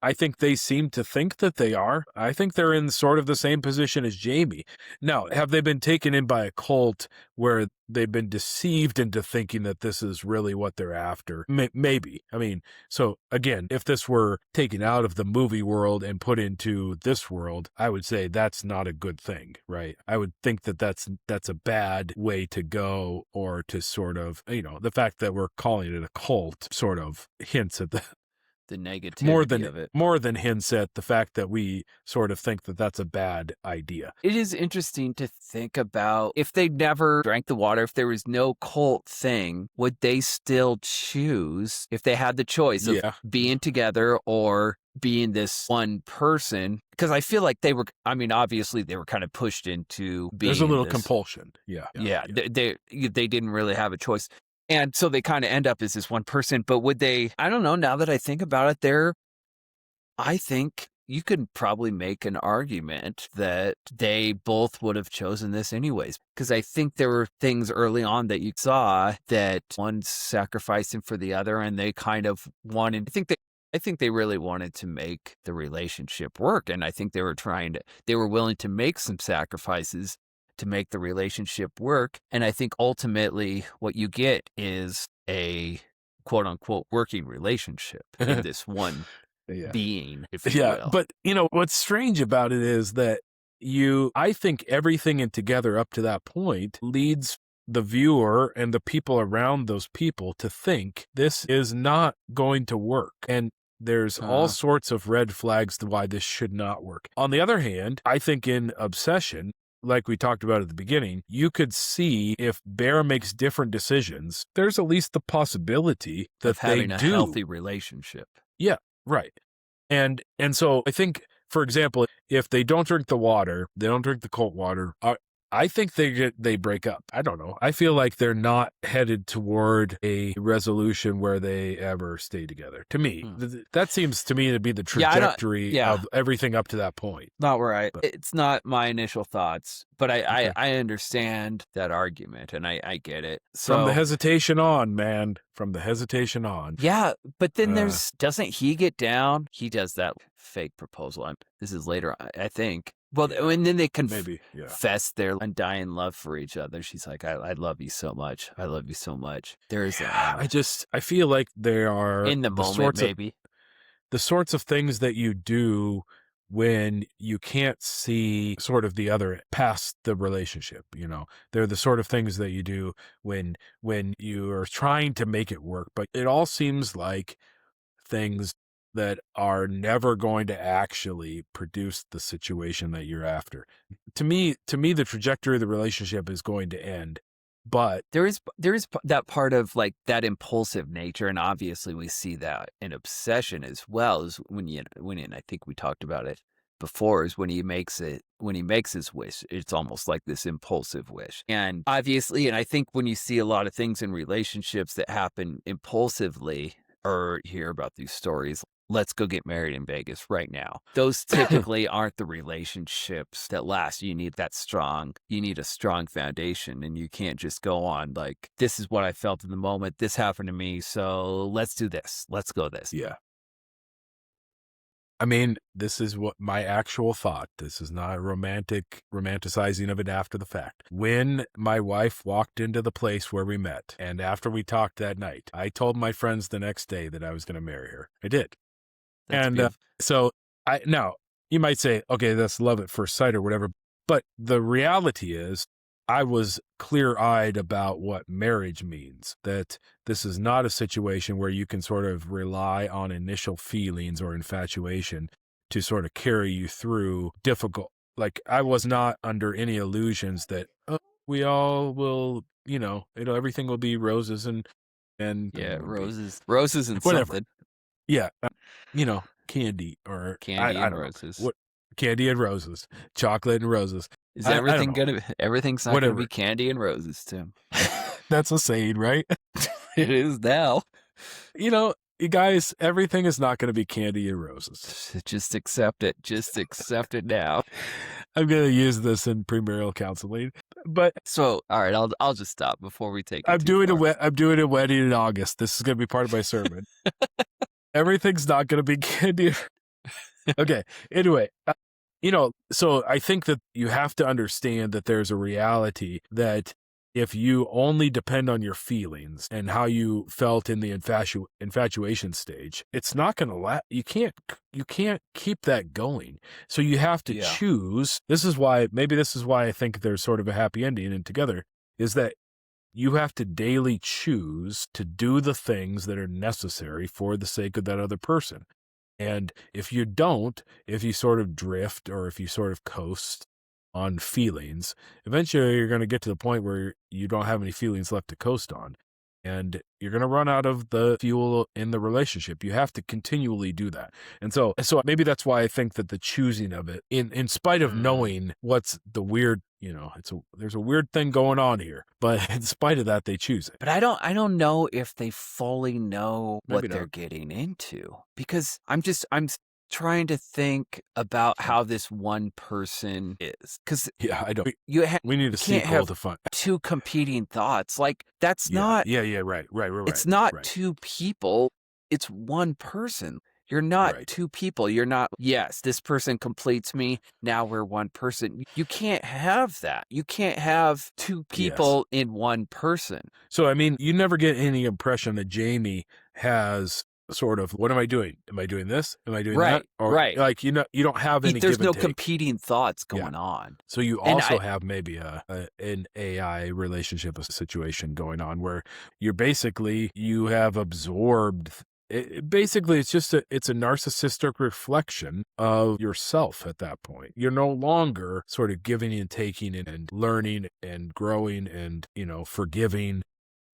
I think they seem to think that they are. I think they're in sort of the same position as Jamie. Now, have they been taken in by a cult where they've been deceived into thinking that this is really what they're after? Maybe. I mean, so again, if this were taken out of the movie world and put into this world, I would say that's not a good thing, right? I would think that that's a bad way to go, or to sort of, the fact that we're calling it a cult sort of hints at The more negativity than of it. more than hints at the fact that we sort of think that that's a bad idea. It is interesting to think about if they never drank the water, if there was no cult thing, would they still choose if they had the choice of Yeah. being together or being this one person? Because I feel like they were, I mean, obviously they were kind of pushed into being There's a little this. compulsion. Yeah. Yeah, they didn't really have a choice. And so they kind of end up as this one person. But would they, I don't know, now that I think about it, I think you could probably make an argument that they both would have chosen this anyways. Because I think there were things early on that you saw that one's sacrificing for the other, and they kind of wanted, I think they really wanted to make the relationship work. And I think they were willing to make some sacrifices to make the relationship work. And I think ultimately what you get is a quote unquote working relationship in this one Yeah. being, if you Yeah. will. But what's strange about it is that I think everything in Together up to that point leads the viewer and the people around those people to think this is not going to work. And there's all sorts of red flags to why this should not work. On the other hand, I think in Obsession, like we talked about at the beginning, you could see if Bear makes different decisions, there's at least the possibility that of having they a do. healthy relationship. Yeah, right. And so I think, for example, if they don't drink the water, they don't drink the cold water, I think they break up. I don't know. I feel like they're not headed toward a resolution where they ever stay together. To me, that seems to me to be the trajectory of everything up to that point. Not where it's not my initial thoughts, but I understand that argument and I get it. So from the hesitation on, man, from the hesitation on. Yeah, but then doesn't he get down? He does that fake proposal. This is later, I think. Well, and then they confess their undying love for each other. She's like, I love you so much. I love you so much. There is I feel like they are in the moment, maybe. The sorts of things that you do when you can't see sort of the other past the relationship, they're the sort of things that you do when you are trying to make it work, but it all seems like things that are never going to actually produce the situation that you're after. To me, the trajectory of the relationship is going to end. But there is that part of like that impulsive nature, and obviously we see that in Obsession as well. Is when I think we talked about it before, is when he makes his wish, it's almost like this impulsive wish. And obviously, and I think when you see a lot of things in relationships that happen impulsively, or hear about these stories, let's go get married in Vegas right now. Those typically aren't the relationships that last. You need a strong foundation, and you can't just go on like, this is what I felt in the moment. This happened to me. So let's do this. Let's go this. Yeah. I mean, this is what my actual thought. This is not a romanticizing of it after the fact. When my wife walked into the place where we met, and after we talked that night, I told my friends the next day that I was going to marry her. I did. That's And beautiful. so now you might say, okay, that's love at first sight or whatever. But the reality is, I was clear-eyed about what marriage means, that this is not a situation where you can sort of rely on initial feelings or infatuation to sort of carry you through difficult. Like, I was not under any illusions that we all will, everything will be roses and Yeah, will be- roses and Whatever. something. yeah, candy or Candy I and don't know. roses. What candy and roses, chocolate and roses. Is I don't everything know. everything's not going to Whatever. be candy and roses, Tim? That's a saying, right? It is now. You guys, everything is not going to be candy and roses. Just accept it. Just accept it now. I'm going to use this in premarital counseling, but So, all right, I'll just stop before we take it I'm too doing far. I'm doing a wedding in August. This is going to be part of my sermon. Everything's not going to be candy. Okay. Anyway, so I think that you have to understand that there's a reality that if you only depend on your feelings and how you felt in the infatuation stage, it's not going to last. You can't keep that going. So you have to choose. Maybe this is why I think there's sort of a happy ending in Together, is that you have to daily choose to do the things that are necessary for the sake of that other person. And if you don't, if you sort of drift or if you sort of coast on feelings, eventually you're going to get to the point where you don't have any feelings left to coast on. And you're going to run out of the fuel in the relationship. You have to continually do that. And so maybe that's why I think that the choosing of it, in spite of knowing what's the weird, there's a weird thing going on here, but in spite of that, they choose it. But I don't know if they fully know Maybe what they're not. getting into, because I'm trying to think about how this one person is, because Yeah, I don't. you We need a can't sequel have to find. two competing thoughts. Like, that's Yeah, not. yeah, right. It's not right. two people. It's one person. You're not Right. two people. You're not, yes, this person completes me. Now we're one person. You can't have that. You can't have two people in one person. So, I mean, you never get any impression that Jamie has sort of, what am I doing? Am I doing this? Am I doing that? Or, right. Like, you don't have any There's give no and take. competing thoughts going on. So you And also have maybe an AI relationship situation going on where you have absorbed. Basically, it's just it's a narcissistic reflection of yourself at that point. You're no longer sort of giving and taking and learning and growing and, forgiving.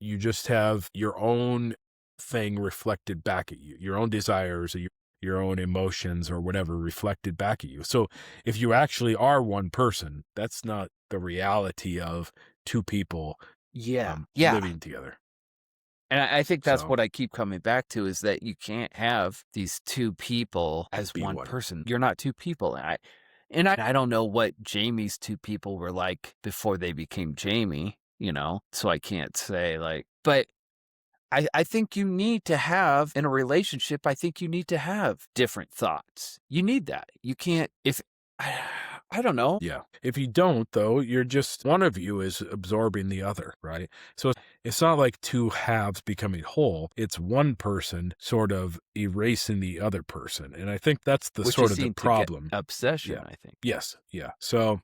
You just have your own thing reflected back at you, your own desires or your own emotions or whatever reflected back at you. So if you actually are one person, that's not the reality of two people living together. And I think that's So- what I keep coming back to, is that you can't have these two people as Be one one. person. You're not two people. And I don't know what Jamie's two people were like before they became Jamie, so I can't say but I think you need to have, in a relationship, I think you need to have different thoughts. You need that. You can't, I don't know. Yeah. If you don't, though, you're just, one of you is absorbing the other, right? So it's not like two halves becoming whole. It's one person sort of erasing the other person. And I think that's the Which sort you of the seem to get problem. obsession, Yeah. I think. Yes. Yeah. So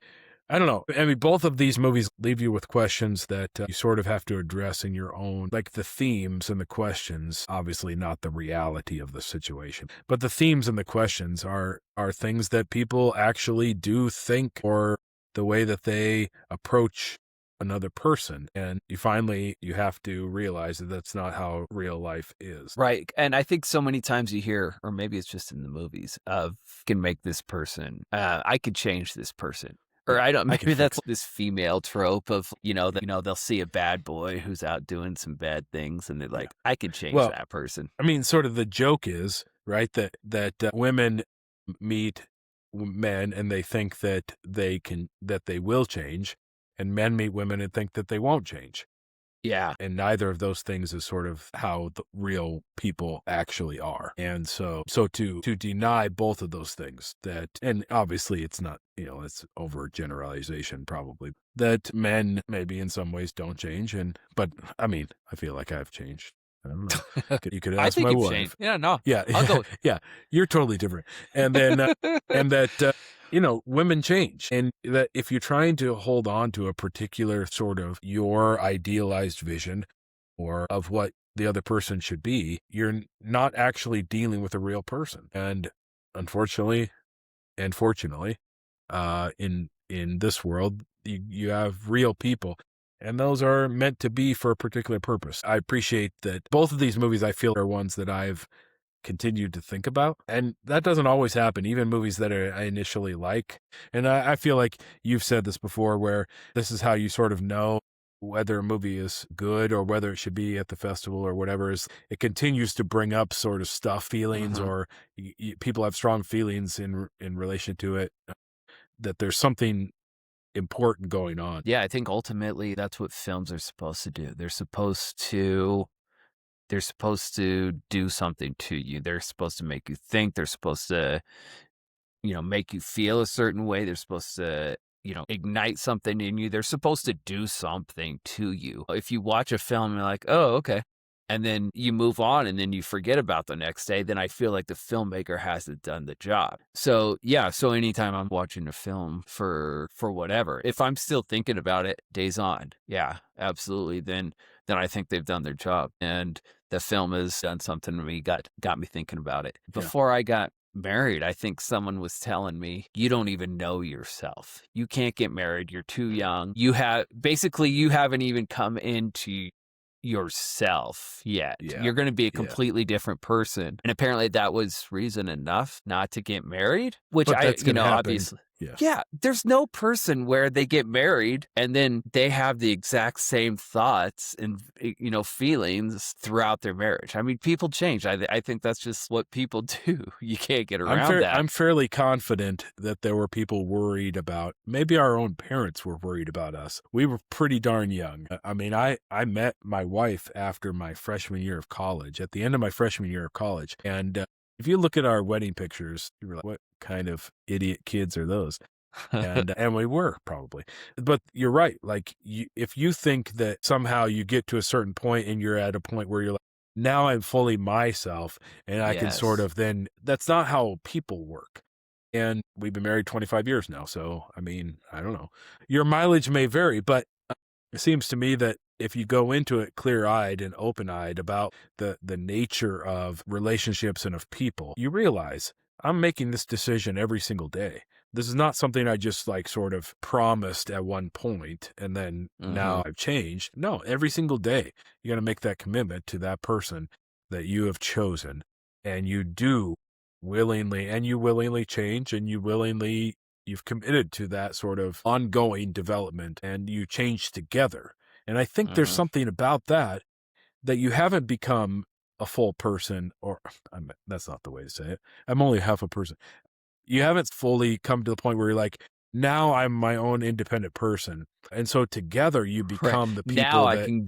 I don't know. I mean, both of these movies leave you with questions that you sort of have to address in your own, like the themes and the questions, obviously not the reality of the situation, but the themes and the questions are things that people actually do think, or the way that they approach another person. And you have to realize that that's not how real life is. Right. And I think so many times you hear, or maybe it's just in the movies, of can make this person, I could change this person. Or Yeah, I don't, I can maybe that's fix this female trope of, they'll see a bad boy who's out doing some bad things and they're like, I could change Well, that person. I mean, sort of the joke is right? That women meet men and they think that they will change, and men meet women and think that they won't change. Yeah. And neither of those things is sort of how the real people actually are. And so to deny both of those things, that, and obviously it's not, it's over generalization probably, that men maybe in some ways don't change. But I mean, I feel like I've changed. I don't know. You could I ask think my you've wife. changed. Yeah, no, Yeah. I'll go. Yeah. You're totally different. And then, and that, women change, and that if you're trying to hold on to a particular sort of your idealized vision or of what the other person should be, you're not actually dealing with a real person. And unfortunately and fortunately, in this world, you have real people, and those are meant to be for a particular purpose. I appreciate that both of these movies, I feel, are ones that I've continued to think about. And that doesn't always happen, even movies that I initially like. And I feel like you've said this before, where this is how you sort of know whether a movie is good or whether it should be at the festival or whatever, is it continues to bring up sort of stuff, feelings, Mhm. or people have strong feelings in relation to it, that there's something important going on. Yeah, I think ultimately that's what films are supposed to do. They're supposed to do something to you. They're supposed to make you think. They're supposed to, make you feel a certain way. They're supposed to, ignite something in you. They're supposed to do something to you. If you watch a film, you're like, oh, okay. And then you move on and then you forget about the next day, then I feel like the filmmaker hasn't done the job. So yeah, so anytime I'm watching a film for whatever, if I'm still thinking about it days on, yeah, absolutely, then I think they've done their job. And the film has done something to me, got me thinking about it. Yeah. Before I got married, I think someone was telling me, you don't even know yourself. You can't get married. You're too young. You haven't even come into yourself yet. Yeah. You're going to be a Yeah. completely different person. And apparently that was reason enough not to get married, which But that's going to happen. obviously. Yeah. Yeah, there's no person where they get married and then they have the exact same thoughts and feelings throughout their marriage. I mean, people change. I think that's just what people do. You can't get around that. I'm fairly confident that there were people worried about, maybe our own parents were worried about us. We were pretty darn young. I mean, I met my wife after my freshman year of college, at the end of my freshman year of college. And if you look at our wedding pictures, you're like, what kind of idiot kids are those? And we were probably. But you're right. Like, if you think that somehow you get to a certain point and you're at a point where you're like, now I'm fully myself and I can sort Yes. of, then that's not how people work. And we've been married 25 years now. So, I mean, I don't know. Your mileage may vary, but it seems to me that if you go into it clear-eyed and open-eyed about the nature of relationships and of people, you realize I'm making this decision every single day. This is not something I just like sort of promised at one point and then now I've changed. No, every single day you got to make that commitment to that person that you have chosen, and you do willingly, and you willingly change, and you've committed to that sort of ongoing development, and you change together. And I think there's something about that you haven't become a full person, or that's not the way to say it. I'm only half a person. You haven't fully come to the point where you're like, now I'm my own independent person. And so together you Right. become the Now people I that, can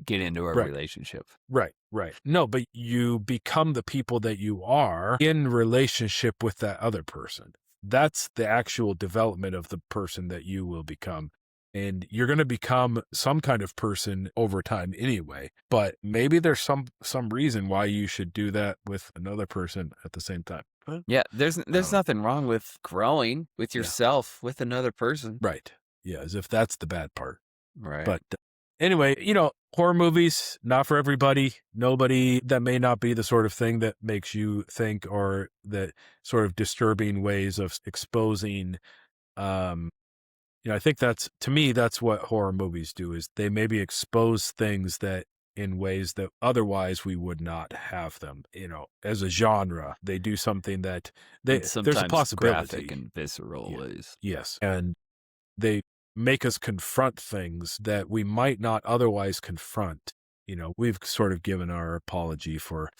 get into a right, relationship. right, right. No, but you become the people that you are in relationship with that other person. That's the actual development of the person that you will become. And you're going to become some kind of person over time anyway. But maybe there's some reason why you should do that with another person at the same time. But Yeah, I there's don't know. nothing wrong with growing with Yeah. yourself with another person. Right. Yeah, as if that's the bad part. Right. But anyway, horror movies, not for everybody. Nobody, that may not be the sort of thing that makes you think, or that sort of disturbing ways of exposing. I think to me, that's what horror movies do, is they maybe expose things that in ways that otherwise we would not have them. As a genre, they do something that And there's a sometimes possibility. graphic and visceral Yeah. ways. Yes. And they make us confront things that we might not otherwise confront. We've sort of given our apology for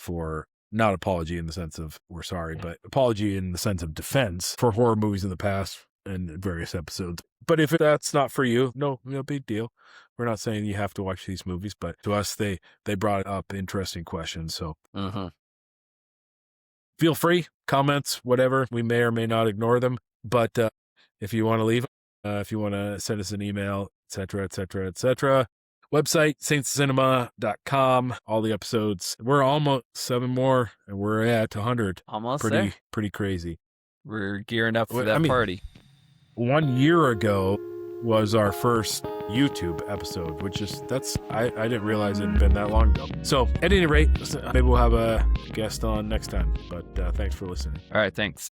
not apology in the sense of we're sorry, but apology in the sense of defense for horror movies in the past and various episodes. But if that's not for you, no big deal. We're not saying you have to watch these movies, but to us, they brought up interesting questions. So feel free, comments, whatever. We may or may not ignore them. But if you want to leave, if you want to send us an email, etc., etc., etc., website, saintscinema.com, all the episodes. We're almost 7 more, and we're at 100. Almost there. Pretty crazy. We're gearing up for that party. 1 year ago was our first YouTube episode, which is, I didn't realize it had been that long ago. So at any rate, maybe we'll have a guest on next time. But thanks for listening. All right, thanks.